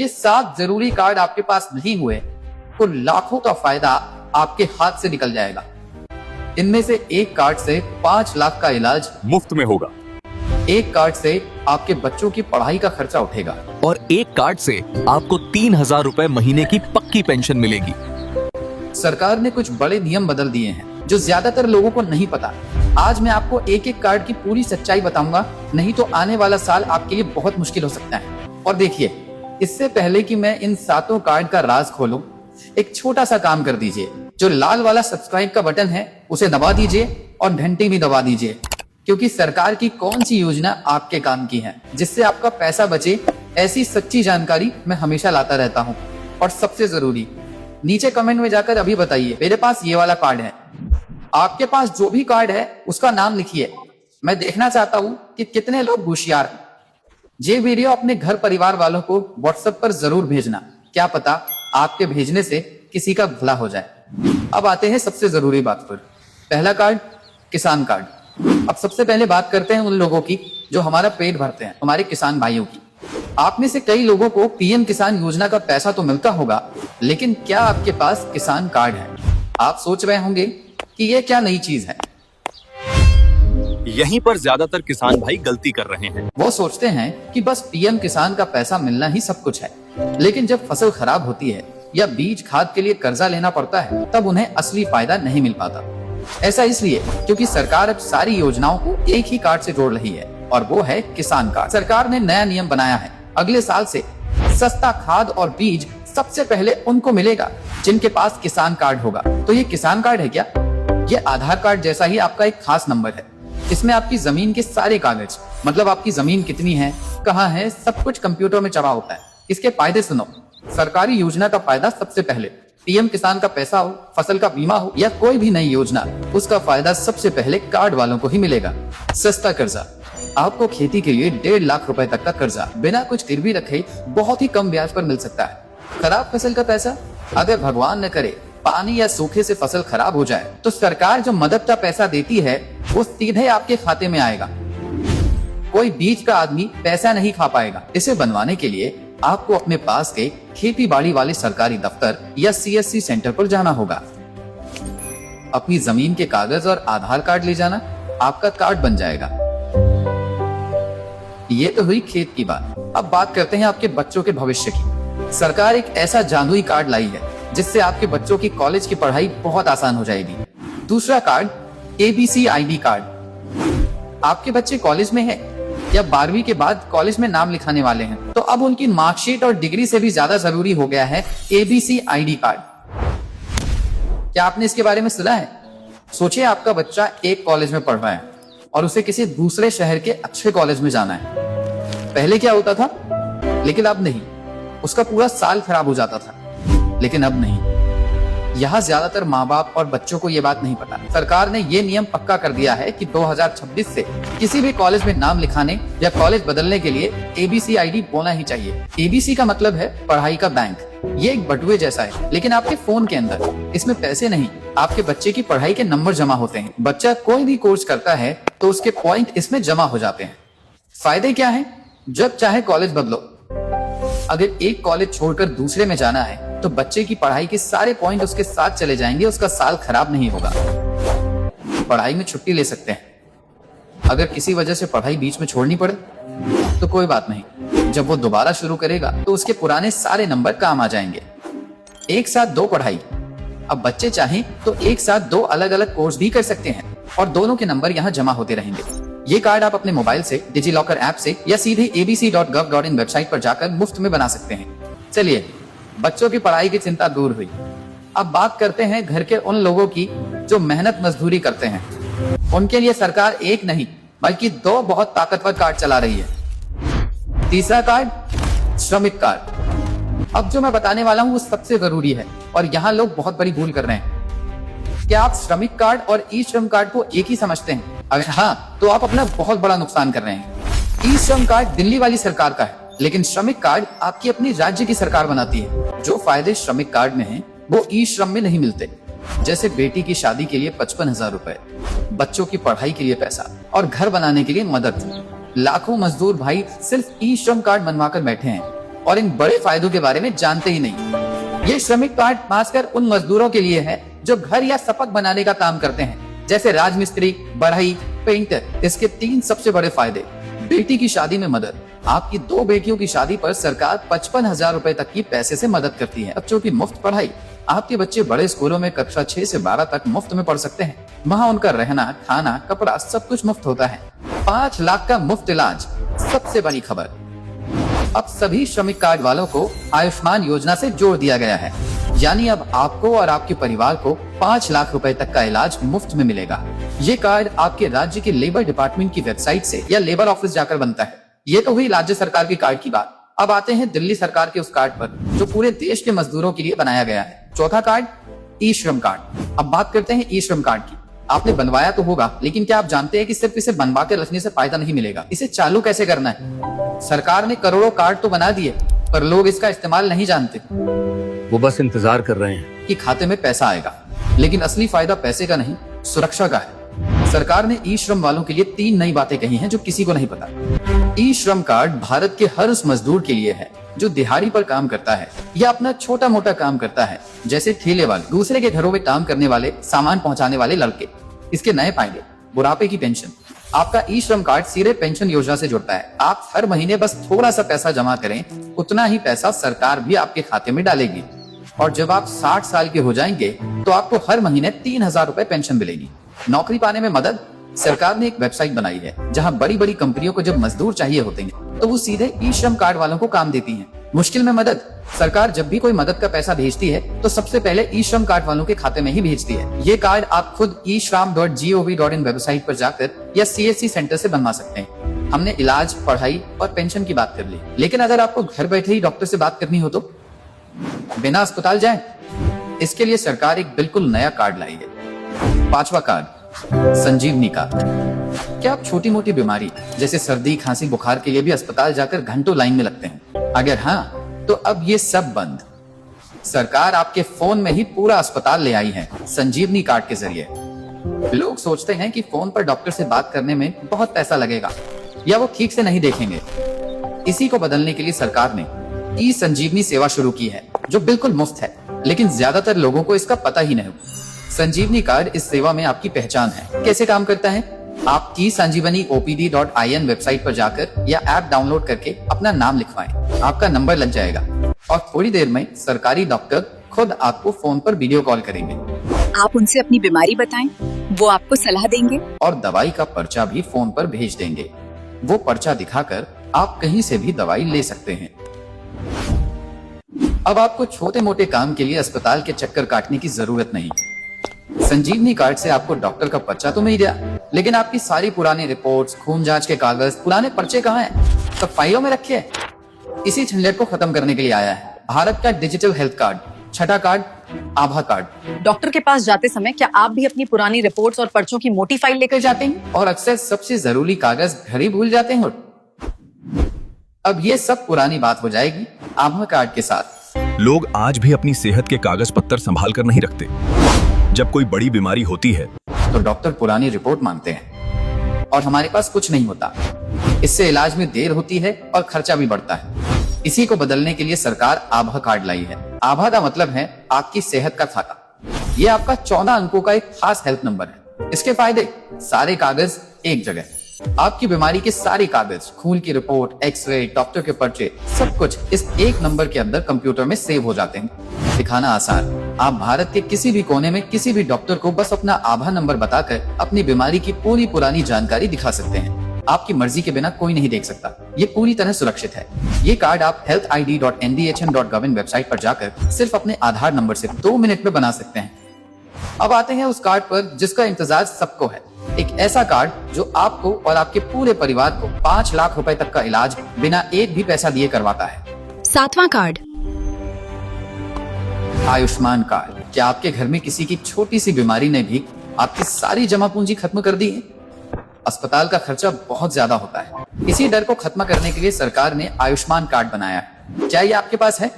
ये 7 जरूरी कार्ड आपके पास नहीं हुए तो लाखों का फायदा आपके हाथ से निकल जाएगा। इनमें से एक कार्ड से 5 लाख का इलाज मुफ्त में होगा, एक कार्ड से आपके बच्चों की पढ़ाई का खर्चा उठेगा और एक कार्ड से आपको 3,000 रुपए महीने की पक्की पेंशन मिलेगी। सरकार ने कुछ बड़े नियम बदल दिए हैं जो ज्यादातर लोगों को नहीं पता। आज मैं आपको एक एक कार्ड की पूरी सच्चाई बताऊंगा, नहीं तो आने वाला साल आपके लिए बहुत मुश्किल हो सकता है। और देखिए, इससे पहले कि मैं इन 7 कार्ड का राज खोलूं, एक छोटा सा काम कर दीजिए। जो लाल वाला सब्सक्राइब का बटन है उसे दबा दीजिए और घंटी भी दबा दीजिए, क्योंकि सरकार की कौन सी योजना आपके काम की है जिससे आपका पैसा बचे, ऐसी सच्ची जानकारी मैं हमेशा लाता रहता हूँ। और सबसे जरूरी, नीचे कमेंट में जाकर अभी बताइए मेरे पास ये वाला कार्ड है। आपके पास जो भी कार्ड है उसका नाम लिखिए। मैं देखना चाहता हूँ कि कितने लोग होशियार हैं। ये वीडियो अपने घर परिवार वालों को व्हाट्सएप पर जरूर भेजना, क्या पता आपके भेजने से किसी का भला हो जाए। अब आते हैं सबसे जरूरी बात पर। पहला कार्ड, किसान कार्ड। अब सबसे पहले बात करते हैं उन लोगों की जो हमारा पेट भरते हैं, हमारे किसान भाइयों की। आप में से कई लोगों को पीएम किसान योजना का पैसा तो मिलता होगा, लेकिन क्या आपके पास किसान कार्ड है? आप सोच रहे होंगे कि ये क्या नई चीज है। यहीं पर ज्यादातर किसान भाई गलती कर रहे हैं। वो सोचते हैं कि बस पीएम किसान का पैसा मिलना ही सब कुछ है, लेकिन जब फसल खराब होती है या बीज खाद के लिए कर्जा लेना पड़ता है तब उन्हें असली फायदा नहीं मिल पाता। ऐसा इसलिए क्योंकि सरकार अब सारी योजनाओं को एक ही कार्ड से जोड़ रही है, और वो है किसान कार्ड। सरकार ने नया नियम बनाया है, अगले साल से सस्ता खाद और बीज सबसे पहले उनको मिलेगा जिनके पास किसान कार्ड होगा। तो ये किसान कार्ड है क्या? ये आधार कार्ड जैसा ही आपका एक खास नंबर है। इसमें आपकी जमीन के सारे कागज, मतलब आपकी जमीन कितनी है, कहाँ है, सब कुछ कंप्यूटर में चढ़ा होता है। इसके फायदे सुनो। सरकारी योजना का फायदा सबसे पहले, पीएम किसान का पैसा हो, फसल का बीमा हो या कोई भी नई योजना, उसका फायदा सबसे पहले कार्ड वालों को ही मिलेगा। सस्ता कर्जा, आपको खेती के लिए 1.5 लाख रुपए तक का कर्जा बिना कुछ गिरवी रखे बहुत ही कम ब्याज पर मिल सकता है। खराब फसल का पैसा, अगर भगवान न करे पानी या सूखे से फसल खराब हो जाए तो सरकार जो मदद का पैसा देती है वो सीधे आपके खाते में आएगा। कोई बीच का आदमी पैसा नहीं खा पाएगा। इसे बनवाने के लिए आपको अपने पास के खेती बाड़ी वाले सरकारी दफ्तर या CSC सेंटर पर जाना होगा। अपनी जमीन के कागज और आधार कार्ड ले जाना, आपका कार्ड बन जाएगा। ये तो हुई खेत की बात। अब बात करते हैं आपके बच्चों के भविष्य की। सरकार एक ऐसा जादुई कार्ड लाई है जिससे आपके बच्चों की कॉलेज की पढ़ाई बहुत आसान हो जाएगी। दूसरा कार्ड, ABC ID कार्ड। आपके बच्चे कॉलेज में हैं या 12वीं के बाद कॉलेज में नाम लिखाने वाले हैं, तो अब उनकी मार्कशीट और डिग्री से भी ज्यादा जरूरी हो गया है ABC ID कार्ड। क्या आपने इसके बारे में सुना है? सोचिए, आपका बच्चा एक कॉलेज में पढ़ रहा है और उसे किसी दूसरे शहर के अच्छे कॉलेज में जाना है। पहले क्या होता था? लेकिन अब नहीं। उसका पूरा साल खराब हो जाता था, लेकिन अब नहीं। यहाँ ज्यादातर माँ बाप और बच्चों को ये बात नहीं पता। सरकार ने ये नियम पक्का कर दिया है कि 2026 से किसी भी कॉलेज में नाम लिखाने या कॉलेज बदलने के लिए ABC ID होना ही चाहिए। ABC का मतलब है पढ़ाई का बैंक। ये एक बटुए जैसा है, लेकिन आपके फोन के अंदर। इसमें पैसे नहीं, आपके बच्चे की पढ़ाई के नंबर जमा होते हैं। बच्चा कोई भी कोर्स करता है तो उसके पॉइंट इसमें जमा हो जाते हैं। फायदे क्या है? जब चाहे कॉलेज बदलो। अगर एक कॉलेज छोड़कर दूसरे में जाना है तो बच्चे की पढ़ाई के सारे पॉइंट उसके साथ चले जाएंगे, उसका साल खराब नहीं होगा। पढ़ाई में छुट्टी ले सकते हैं। अगर किसी वजह से पढ़ाई बीच में छोड़नी पड़े तो कोई बात नहीं, जब वो दोबारा शुरू करेगा तो उसके पुराने सारे नंबर काम आ जाएंगे। एक साथ 2 पढ़ाई। अब बच्चे चाहें तो एक साथ 2 अलग अलग कोर्स भी कर सकते हैं और दोनों के नंबर यहाँ जमा होते रहेंगे। ये कार्ड आप अपने मोबाइल से, डिजिलॉकर ऐप से या सीधे abc.gov.in वेबसाइट पर जाकर मुफ्त में बना सकते हैं। चलिए, बच्चों की पढ़ाई की चिंता दूर हुई। अब बात करते हैं घर के उन लोगों की जो मेहनत मजदूरी करते हैं। उनके लिए सरकार एक नहीं बल्कि 2 बहुत ताकतवर कार्ड चला रही है। तीसरा कार्ड, श्रमिक कार्ड। अब जो मैं बताने वाला हूँ वो सबसे जरूरी है और यहाँ लोग बहुत बड़ी भूल कर रहे हैं। क्या आप श्रमिक कार्ड और ई-श्रम कार्ड को एक ही समझते हैं? अगर हाँ, तो आप अपना बहुत बड़ा नुकसान कर रहे हैं। ई-श्रम कार्ड दिल्ली वाली सरकार का है, लेकिन श्रमिक कार्ड आपकी अपनी राज्य की सरकार बनाती है। जो फायदे श्रमिक कार्ड में हैं, वो ई-श्रम में नहीं मिलते। जैसे बेटी की शादी के लिए 55,000 रुपए, बच्चों की पढ़ाई के लिए पैसा और घर बनाने के लिए मदद। लाखों मजदूर भाई सिर्फ ई-श्रम कार्ड बनवाकर बैठे हैं। और इन बड़े फायदों के बारे में जानते ही नहीं। ये श्रमिक कार्ड खासकर उन मजदूरों के लिए है जो घर या सपक बनाने का काम करते हैं, जैसे राजमिस्त्री, बढ़ई, पेंटर। इसके 3 सबसे बड़े फायदे। बेटी की शादी में मदद। आपकी 2 बेटियों की शादी पर सरकार 55,000 रुपए तक की पैसे से मदद करती है। बच्चों की मुफ्त पढ़ाई। आपके बच्चे बड़े स्कूलों में कक्षा 6 से 12 तक मुफ्त में पढ़ सकते हैं। वहाँ उनका रहना, खाना, कपड़ा सब कुछ मुफ्त होता है। 5 लाख का मुफ्त इलाज। सबसे बड़ी खबर, अब सभी श्रमिक कार्ड वालों को आयुष्मान योजना से जोड़ दिया गया है। यानी अब आपको और आपके परिवार को 5 लाख रुपए तक का इलाज मुफ्त में मिलेगा। ये कार्ड आपके राज्य के लेबर डिपार्टमेंट की वेबसाइट से या लेबर ऑफिस जाकर बनता है। ये तो हुई राज्य सरकार के कार्ड की बात। अब आते हैं दिल्ली सरकार के उस कार्ड पर जो पूरे देश के मजदूरों के लिए बनाया गया है। चौथा कार्ड, ई श्रम कार्ड। अब बात करते हैं ई श्रम कार्ड की। आपने बनवाया तो होगा, लेकिन क्या आप जानते हैं कि सिर्फ इसे बनवा के रखने से फायदा नहीं मिलेगा। इसे चालू कैसे करना है? सरकार ने करोड़ों कार्ड तो बना दिए, पर लोग इसका इस्तेमाल नहीं जानते। वो बस इंतजार कर रहे हैं कि खाते में पैसा आएगा, लेकिन असली फायदा पैसे का नहीं, सुरक्षा का है। सरकार ने ई श्रम वालों के लिए 3 नई बातें कही हैं जो किसी को नहीं पता। ई श्रम कार्ड भारत के हर उस मजदूर के लिए है जो दिहाड़ी पर काम करता है या अपना छोटा मोटा काम करता है, जैसे ठेले वाले, दूसरे के घरों में काम करने वाले, सामान पहुंचाने वाले लड़के। इसके नए फायदे, बुढ़ापे की पेंशन। आपका ई श्रम कार्ड सीधे पेंशन योजना से जुड़ता है। आप हर महीने बस थोड़ा सा पैसा जमा करें, उतना ही पैसा सरकार भी आपके खाते में डालेगी। और जब आप 60 साल के हो जाएंगे तो आपको हर महीने 3,000 रुपए पेंशन मिलेगी। नौकरी पाने में मदद। सरकार ने एक वेबसाइट बनाई है जहां बड़ी बड़ी कंपनियों को जब मजदूर चाहिए होते हैं तो वो सीधे ई श्रम कार्ड वालों को काम देती है। मुश्किल में मदद। सरकार जब भी कोई मदद का पैसा भेजती है तो सबसे पहले ई श्रम कार्ड वालों के खाते में ही भेजती है। ये कार्ड आप खुद ishram.gov.in वेबसाइट पर जाकर या CSC सेंटर से बनवा सकते हैं। हमने इलाज, पढ़ाई और पेंशन की बात कर ली, लेकिन अगर आपको घर बैठे ही डॉक्टर से बात करनी हो तो बिना अस्पताल जाए, इसके लिए सरकार एक बिल्कुल नया कार्ड लाई है। 5वां कार्ड, संजीवनी कार्ड। क्या आप छोटी मोटी बीमारी जैसे सर्दी, खांसी, बुखार के लिए भी अस्पताल जाकर घंटों लाइन में लगते हैं? अगर हाँ, तो अब ये सब बंद। सरकार आपके फोन में ही पूरा अस्पताल ले आई है संजीवनी कार्ड के जरिए। लोग सोचते हैं कि फोन पर डॉक्टर से बात करने में बहुत पैसा लगेगा या वो ठीक से नहीं देखेंगे। इसी को बदलने के लिए सरकार ने ई संजीवनी सेवा शुरू की है जो बिल्कुल मुफ्त है, लेकिन ज्यादातर लोगों को इसका पता ही नहीं। संजीवनी कार्ड इस सेवा में आपकी पहचान है। कैसे काम करता है? आप esanjeevani.opd.in वेबसाइट पर जाकर या ऐप डाउनलोड करके अपना नाम लिखवाएं। आपका नंबर लग जाएगा और थोड़ी देर में सरकारी डॉक्टर खुद आपको फोन पर वीडियो कॉल करेंगे। आप उनसे अपनी बीमारी बताएं, वो आपको सलाह देंगे और दवाई का पर्चा भी फोन पर भेज देंगे। वो पर्चा दिखाकर आप कहीं से भी दवाई ले सकते हैं। अब आपको छोटे मोटे काम के लिए अस्पताल के चक्कर काटने की जरूरत नहीं। संजीवनी कार्ड से आपको डॉक्टर का पर्चा तो मिल गया, लेकिन आपकी सारी पुरानी रिपोर्ट्स, खून जांच के कागज, पुराने पर्चे कहाँ हैं? सब फाइलों में रखे हैं। इसी झंझट को खत्म करने के लिए आया है भारत का डिजिटल हेल्थ कार्ड। 6ठा कार्ड, आभा कार्ड। डॉक्टर के पास जाते समय क्या आप भी अपनी पुरानी रिपोर्ट्स और पर्चों की मोटी फाइल लेकर जाते हैं? और अक्सर सबसे जरूरी कागज घर ही भूल जाते हैं। अब ये सब पुरानी बात हो जाएगी आभा कार्ड के साथ। लोग आज भी अपनी सेहत के कागज पत्तर संभाल कर नहीं रखते। जब कोई बड़ी बीमारी होती है तो डॉक्टर पुरानी रिपोर्ट मांगते हैं और हमारे पास कुछ नहीं होता। इससे इलाज में देर होती है और खर्चा भी बढ़ता है। इसी को बदलने के लिए सरकार आभा कार्ड लाई है। आभा का मतलब है आपकी सेहत का खाता। ये आपका 14 अंकों का एक खास हेल्थ नंबर है। इसके फायदे, सारे कागज एक जगह, आपकी बीमारी के सारे कागज, खून की रिपोर्ट, एक्सरे, डॉक्टर के पर्चे, सब कुछ इस एक नंबर के अंदर कंप्यूटर में सेव हो जाते हैं। दिखाना आसान। आप भारत के किसी भी कोने में किसी भी डॉक्टर को बस अपना आभा नंबर बताकर अपनी बीमारी की पूरी पुरानी जानकारी दिखा सकते हैं। आपकी मर्जी के बिना कोई नहीं देख सकता। ये पूरी तरह सुरक्षित है। ये कार्ड आप healthid.ndhm.gov वेबसाइट पर जाकर सिर्फ अपने आधार नंबर से 2 मिनट में बना सकते हैं। अब आते हैं उस कार्ड पर जिसका इंतजार सबको है। एक ऐसा कार्ड जो आपको और आपके पूरे परिवार को 5 लाख रुपए तक का इलाज बिना एक भी पैसा दिए करवाता है। 7वां कार्ड, आयुष्मान कार्ड। क्या आपके घर में किसी की छोटी सी बीमारी ने भी आपकी सारी जमा पूंजी खत्म कर दी है? अस्पताल का खर्चा बहुत ज्यादा होता है। इसी डर को खत्म करने के लिए सरकार ने आयुष्मान कार्ड बनाया है। क्या ये आपके पास है?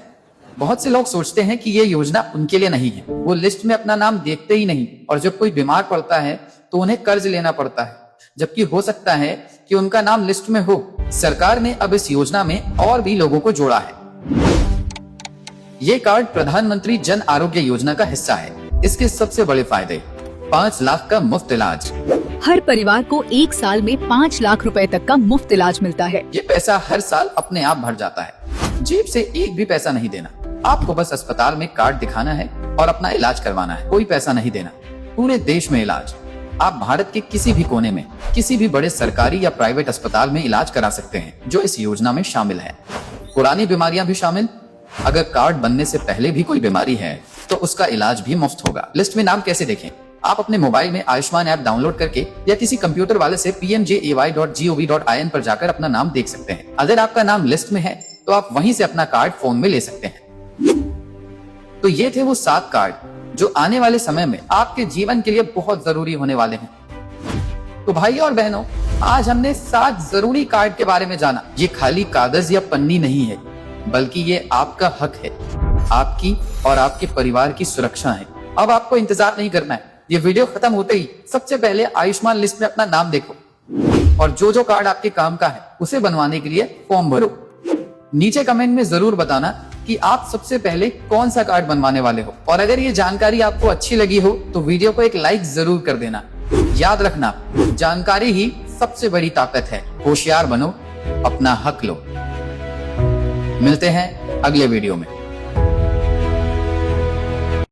बहुत से लोग सोचते हैं कि ये योजना उनके लिए नहीं है। वो लिस्ट में अपना नाम देखते ही नहीं और जब कोई बीमार पड़ता है तो उन्हें कर्ज लेना पड़ता है, जबकि हो सकता है कि उनका नाम लिस्ट में हो। सरकार ने अब इस योजना में और भी लोगों को जोड़ा है। ये कार्ड प्रधानमंत्री जन आरोग्य योजना का हिस्सा है। इसके सबसे बड़े फायदे 5 लाख का मुफ्त इलाज। हर परिवार को 1 साल में 5 लाख रुपए तक का मुफ्त इलाज मिलता है। ये पैसा हर साल अपने आप भर जाता है। जेब से एक भी पैसा नहीं देना, आपको बस अस्पताल में कार्ड दिखाना है और अपना इलाज करवाना है। कोई पैसा नहीं देना, पूरे देश में इलाज। आप भारत के किसी भी कोने में किसी भी बड़े सरकारी या प्राइवेट अस्पताल में इलाज करा सकते हैं जो इस योजना में शामिल है। पुरानी बीमारियां भी शामिल। अगर कार्ड बनने से पहले भी कोई बीमारी है तो उसका इलाज भी मुफ्त होगा। लिस्ट में नाम कैसे देखें? आप अपने मोबाइल में आयुष्मान ऐप डाउनलोड करके या किसी कंप्यूटर वाले से pmjay.gov.in पर जाकर अपना नाम देख सकते हैं। अगर आपका नाम लिस्ट में है तो आप वहीं से अपना कार्ड फोन में ले सकते हैं। तो ये थे वो 7 कार्ड जो आने वाले समय में आपके जीवन के लिए बहुत जरूरी होने वाले हैं। तो भाई और बहनों, आज हमने 7 जरूरी कार्ड के बारे में जाना। ये खाली कागज या पन्नी नहीं है, बल्कि ये आपका हक है, आपकी और आपके परिवार की सुरक्षा है। अब आपको इंतजार नहीं करना है। ये वीडियो खत्म होते ही सबसे पहले आयुष्मान लिस्ट में अपना नाम देखो और जो कार्ड आपके काम का है उसे बनवाने के लिए फॉर्म भरो। नीचे कमेंट में जरूर बताना कि आप सबसे पहले कौन सा कार्ड बनवाने वाले हो। और अगर ये जानकारी आपको अच्छी लगी हो तो वीडियो को एक लाइक जरूर कर देना। याद रखना, जानकारी ही सबसे बड़ी ताकत है। होशियार बनो, अपना हक लो। मिलते हैं अगले वीडियो में।